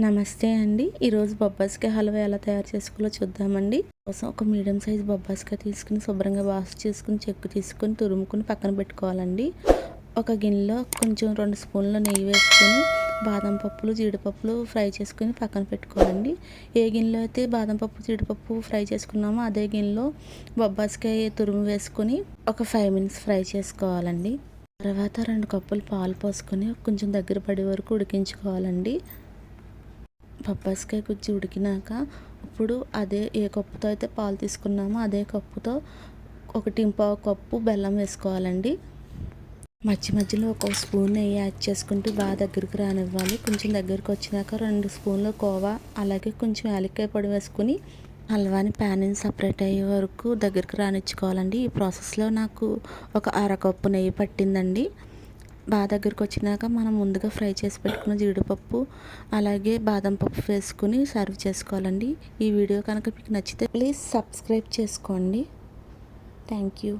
నమస్తే అండి. ఈరోజు బొబ్బాస్కాయ హల్వా ఎలా తయారు చేసుకోవాలో చూద్దామండి. కోసం ఒక మీడియం సైజ్ బొబ్బాస్కాయ తీసుకుని శుభ్రంగా వాష్ చేసుకుని చెక్కు తీసుకుని తురుముకుని పక్కన పెట్టుకోవాలండి. ఒక గిన్నెలో కొంచెం 2 స్పూన్ల నెయ్యి వేసుకొని బాదం పప్పులు జీడిపప్పులు ఫ్రై చేసుకుని పక్కన పెట్టుకోవాలండి. ఏ గిన్నెలో అయితే బాదం పప్పు జీడిపప్పు ఫ్రై చేసుకున్నామో అదే గిన్నెలో బొబ్బాస్కాయ తురుము వేసుకొని ఒక 5 మినిట్స్ ఫ్రై చేసుకోవాలండి. తర్వాత 2 కప్పులు పాలు పోసుకొని కొంచెం దగ్గర పడే వరకు ఉడికించుకోవాలండి. బొబ్బాస్కాయ గుజ్జు ఉడికినాక ఇప్పుడు అదే ఏ కప్పుతో అయితే పాలు తీసుకున్నామో అదే కప్పుతో 1.25 కప్పు బెల్లం వేసుకోవాలండి. మధ్యలో ఒక స్పూన్ నెయ్యి యాడ్ చేసుకుంటూ బాగా దగ్గరికి రానివ్వాలి. కొంచెం దగ్గరికి వచ్చినాక 2 స్పూన్ల కోవా అలాగే కొంచెం యాలక్కాయ పొడి వేసుకుని హల్వాని ప్యాన్ నుంచి సపరేట్ అయ్యే వరకు దగ్గరికి రానిచ్చుకోవాలండి. ఈ ప్రాసెస్లో నాకు ఒక అరకప్పు నెయ్యి పట్టిందండి. బాగా దగ్గరికి వచ్చినాక మనం ముందుగా ఫ్రై చేసి పెట్టుకున్న జీడిపప్పు అలాగే బాదం పప్పు వేసుకుని సర్వ్ చేసుకోవాలండి. ఈ వీడియో కనుక మీకు నచ్చితే ప్లీజ్ సబ్స్క్రైబ్ చేసుకోండి. Thank you.